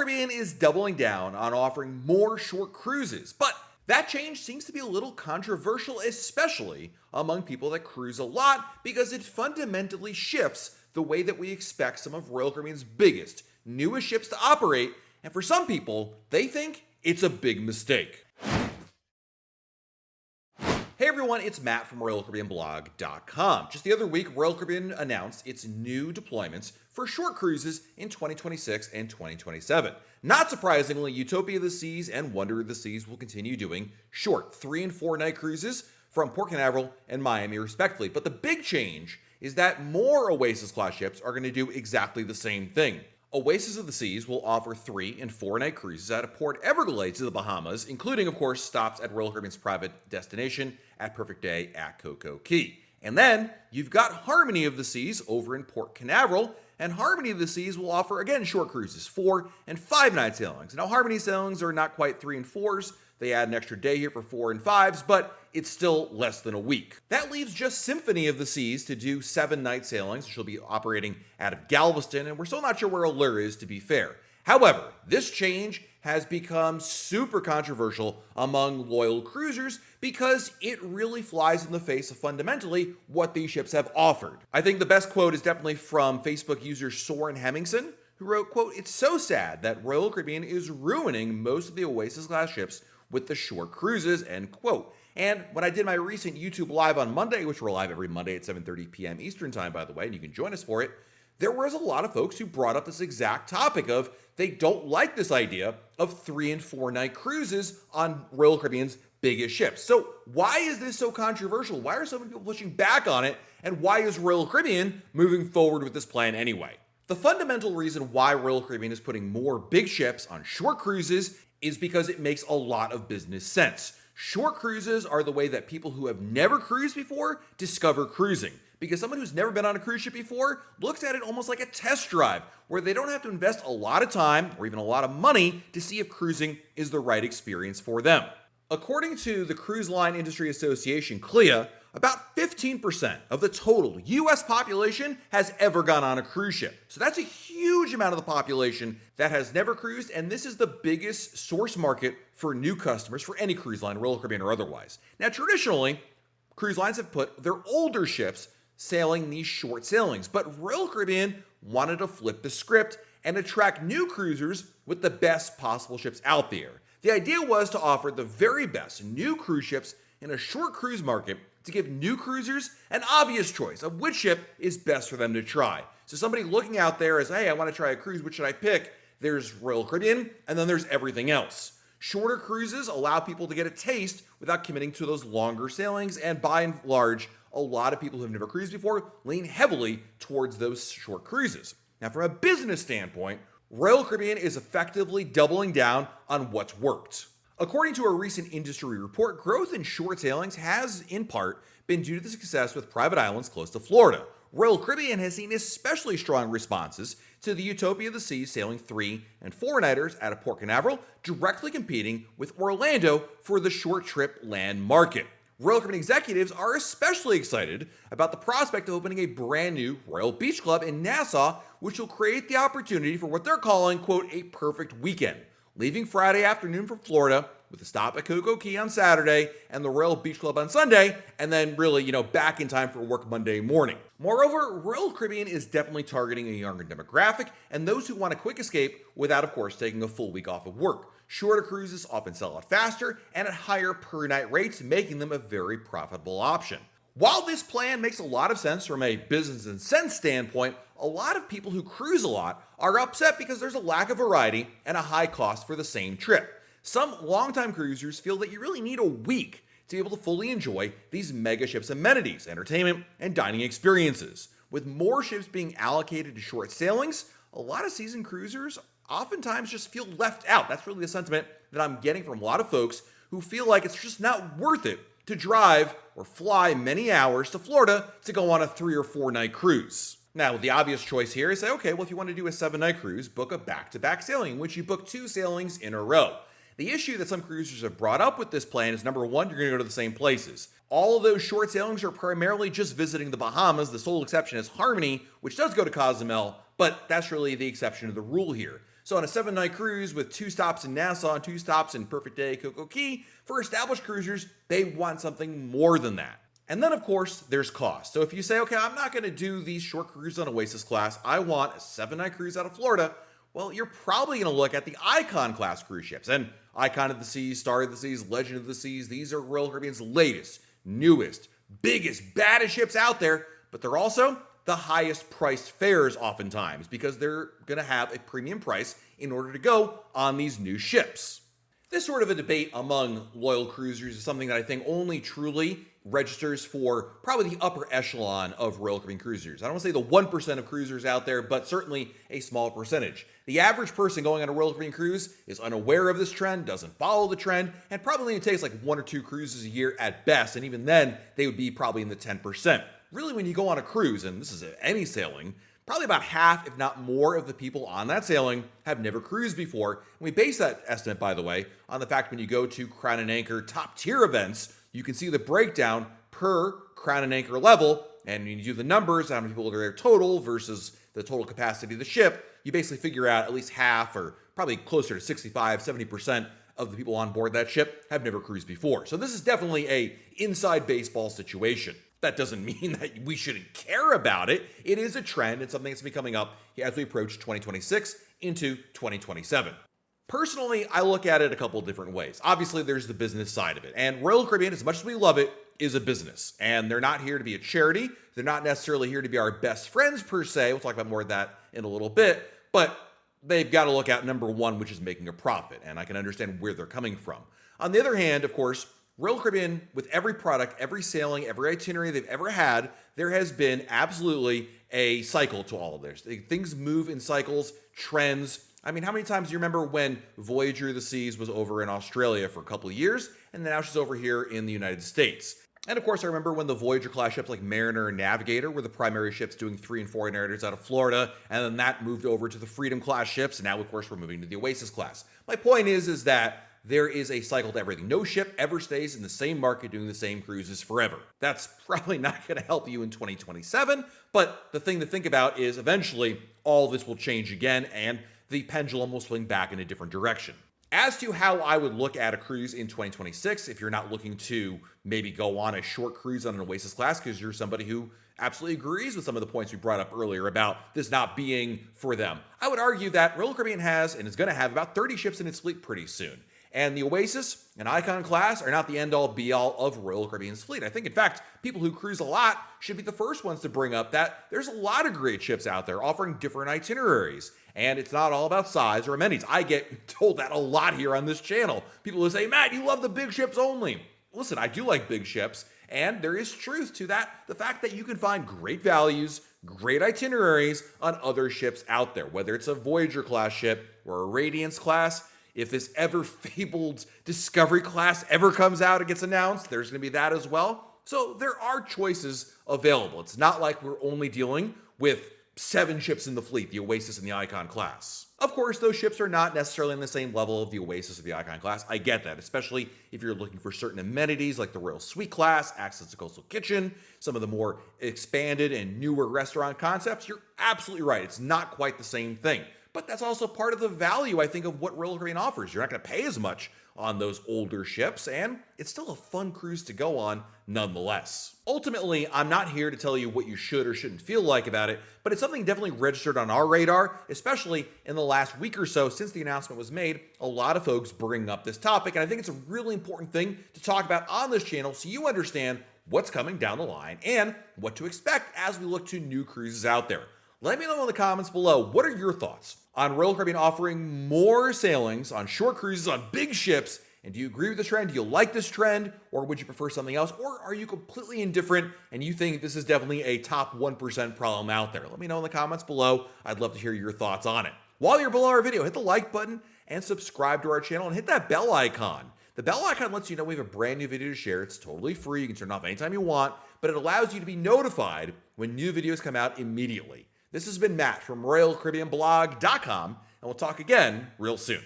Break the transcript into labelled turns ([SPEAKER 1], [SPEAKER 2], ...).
[SPEAKER 1] Caribbean is doubling down on offering more short cruises, but that change seems to be a little controversial, especially among people that cruise a lot, because it fundamentally shifts the way that we expect some of Royal Caribbean's biggest, newest ships to operate, and for some people, they think it's a big mistake. Hey everyone, it's Matt from RoyalCaribbeanBlog.com. Just the other week, Royal Caribbean announced its new deployments for short cruises in 2026 and 2027. Not surprisingly, Utopia of the Seas and Wonder of the Seas will continue doing short 3 and 4 night cruises from Port Canaveral and Miami respectively. But the big change is that more Oasis class ships are going to do exactly the same thing. Oasis of the Seas will offer 3 and 4 night cruises out of Port Everglades to the Bahamas, including, of course, stops at Royal Caribbean's private destination at Perfect Day at Coco Cay. And then you've got Harmony of the Seas over in Port Canaveral, and Harmony of the Seas will offer, again, short cruises, 4 and 5 night sailings. Now, Harmony sailings are not quite 3 and 4s. They add an extra day here for 4 and 5s, but it's still less than a week. That leaves just Symphony of the Seas to do 7 night sailings. She'll be operating out of Galveston, and we're still not sure where Allure is, to be fair. However, this change has become super controversial among loyal cruisers because it really flies in the face of fundamentally what these ships have offered. I think the best quote is definitely from Facebook user Soren Hemmingson, who wrote, quote, "It's so sad that Royal Caribbean is ruining most of the Oasis class ships with the short cruises," end quote. And when I did my recent YouTube Live on Monday, which we're live every Monday at 7:30 p.m. Eastern Time, by the way, and you can join us for it, there was a lot of folks who brought up this exact topic of they don't like this idea of 3 and 4 night cruises on Royal Caribbean's biggest ships. So why is this so controversial? Why are so many people pushing back on it? And why is Royal Caribbean moving forward with this plan anyway? The fundamental reason why Royal Caribbean is putting more big ships on short cruises is because it makes a lot of business sense. Short cruises are the way that people who have never cruised before discover cruising. Because someone who's never been on a cruise ship before looks at it almost like a test drive, where they don't have to invest a lot of time or even a lot of money to see if cruising is the right experience for them. According to the Cruise Line Industry Association, CLIA, about 15% of the total US population has ever gone on a cruise ship. So that's a huge amount of the population that has never cruised, and this is the biggest source market for new customers for any cruise line, Royal Caribbean or otherwise. Now, traditionally, cruise lines have put their older ships sailing these short sailings, but Royal Caribbean wanted to flip the script and attract new cruisers with the best possible ships out there. The idea was to offer the very best new cruise ships in a short cruise market to give new cruisers an obvious choice of which ship is best for them to try. So somebody looking out there is, hey, I want to try a cruise, which should I pick? There's Royal Caribbean, and then there's everything else. Shorter cruises allow people to get a taste without committing to those longer sailings, and by and large, a lot of people who have never cruised before lean heavily towards those short cruises. Now, from a business standpoint, Royal Caribbean is effectively doubling down on what's worked. According to a recent industry report, growth in short sailings has, in part, been due to the success with private islands close to Florida. Royal Caribbean has seen especially strong responses to the Utopia of the Seas sailing 3 and 4 nighters out of Port Canaveral, directly competing with Orlando for the short trip land market. Royal Caribbean executives are especially excited about the prospect of opening a brand new Royal Beach Club in Nassau, which will create the opportunity for what they're calling, quote, a perfect weekend. Leaving Friday afternoon for Florida with a stop at Coco Cay on Saturday and the Royal Beach Club on Sunday, and then really, back in time for work Monday morning. Moreover, Royal Caribbean is definitely targeting a younger demographic and those who want a quick escape without, of course, taking a full week off of work. Shorter cruises often sell out faster and at higher per night rates, making them a very profitable option. While this plan makes a lot of sense from a business and sense standpoint, a lot of people who cruise a lot are upset because there's a lack of variety and a high cost for the same trip. Some longtime cruisers feel that you really need a week to be able to fully enjoy these mega ships' amenities, entertainment, and dining experiences. With more ships being allocated to short sailings, a lot of seasoned cruisers oftentimes just feel left out. That's really the sentiment that I'm getting from a lot of folks who feel like it's just not worth it to drive or fly many hours to Florida to go on a 3 or 4 night cruise. Now, the obvious choice here is say, okay, well, if you want to do a 7-night cruise, book a back-to-back sailing, in which you book 2 sailings in a row. The issue that some cruisers have brought up with this plan is, number one, you're going to go to the same places. All of those short sailings are primarily just visiting the Bahamas. The sole exception is Harmony, which does go to Cozumel, but that's really the exception to the rule here. So on a 7-night cruise with 2 stops in Nassau and 2 stops in Perfect Day Coco Key, for established cruisers, they want something more than that. And then, of course, there's cost. So if you say, okay, I'm not going to do these short cruises on Oasis class, I want a 7-night cruise out of Florida, well, you're probably going to look at the Icon class cruise ships. And Icon of the Seas, Star of the Seas, Legend of the Seas, these are Royal Caribbean's latest, newest, biggest, baddest ships out there, but they're also the highest priced fares oftentimes because they're going to have a premium price in order to go on these new ships. This sort of a debate among loyal cruisers is something that I think only truly registers for probably the upper echelon of Royal Caribbean cruisers. I don't want to say the 1% of cruisers out there, but certainly a small percentage. The average person going on a Royal Caribbean cruise is unaware of this trend, doesn't follow the trend, and probably only takes like 1 or 2 cruises a year at best, and even then, they would be probably in the 10%. Really, when you go on a cruise, and this is any sailing, probably about half, if not more, of the people on that sailing have never cruised before. And we base that estimate, by the way, on the fact when you go to Crown and Anchor top tier events, you can see the breakdown per Crown and Anchor level. And when you do the numbers, how many people are there total versus the total capacity of the ship, you basically figure out at least half, or probably closer to 65, 70% of the people on board that ship have never cruised before. So this is definitely a inside baseball situation. That doesn't mean that we shouldn't care about it. It is a trend and something that's been coming up as we approach 2026 into 2027. Personally, I look at it a couple of different ways. Obviously, there's the business side of it. And Royal Caribbean, as much as we love it, is a business. And they're not here to be a charity. They're not necessarily here to be our best friends per se. We'll talk about more of that in a little bit. But they've got to look at number one, which is making a profit. And I can understand where they're coming from. On the other hand, of course, Royal Caribbean, with every product, every sailing, every itinerary they've ever had, there has been absolutely a cycle to all of this. Things move in cycles, trends. I mean, how many times do you remember when Voyager of the Seas was over in Australia for a couple of years, and now she's over here in the United States? And of course, I remember when the Voyager class ships like Mariner and Navigator were the primary ships doing 3 and 4 itineraries out of Florida, and then that moved over to the Freedom class ships, and now, of course, we're moving to the Oasis class. My point is that there is a cycle to everything. No ship ever stays in the same market doing the same cruises forever. That's probably not going to help you in 2027, but the thing to think about is eventually all this will change again and the pendulum will swing back in a different direction. As to how I would look at a cruise in 2026, if you're not looking to maybe go on a short cruise on an Oasis class because you're somebody who absolutely agrees with some of the points we brought up earlier about this not being for them, I would argue that Royal Caribbean has and is going to have about 30 ships in its fleet pretty soon. And the Oasis and Icon class are not the end-all be-all of Royal Caribbean's fleet. I think, in fact, people who cruise a lot should be the first ones to bring up that there's a lot of great ships out there offering different itineraries. And it's not all about size or amenities. I get told that a lot here on this channel. People will say, Matt, you love the big ships only. Listen, I do like big ships, and there is truth to that. The fact that you can find great values, great itineraries on other ships out there, whether it's a Voyager class ship or a Radiance class. If this ever fabled Discovery class ever comes out and gets announced, there's going to be that as well. So there are choices available. It's not like we're only dealing with 7 ships in the fleet, the Oasis and the Icon class. Of course, those ships are not necessarily on the same level of the Oasis or the Icon class. I get that, especially if you're looking for certain amenities like the Royal Suite class, access to Coastal Kitchen, some of the more expanded and newer restaurant concepts. You're absolutely right. It's not quite the same thing. But that's also part of the value, I think, of what Royal Caribbean offers. You're not going to pay as much on those older ships, and it's still a fun cruise to go on nonetheless. Ultimately, I'm not here to tell you what you should or shouldn't feel like about it, but it's something definitely registered on our radar, especially in the last week or so since the announcement was made. A lot of folks bringing up this topic, and I think it's a really important thing to talk about on this channel so you understand what's coming down the line and what to expect as we look to new cruises out there. Let me know in the comments below, what are your thoughts on Royal Caribbean offering more sailings on short cruises on big ships? And do you agree with this trend? Do you like this trend? Or would you prefer something else? Or are you completely indifferent and you think this is definitely a top 1% problem out there? Let me know in the comments below. I'd love to hear your thoughts on it. While you're below our video, hit the like button and subscribe to our channel and hit that bell icon. The bell icon lets you know we have a brand new video to share. It's totally free. You can turn it off anytime you want, but it allows you to be notified when new videos come out immediately. This has been Matt from RoyalCaribbeanBlog.com, and we'll talk again real soon.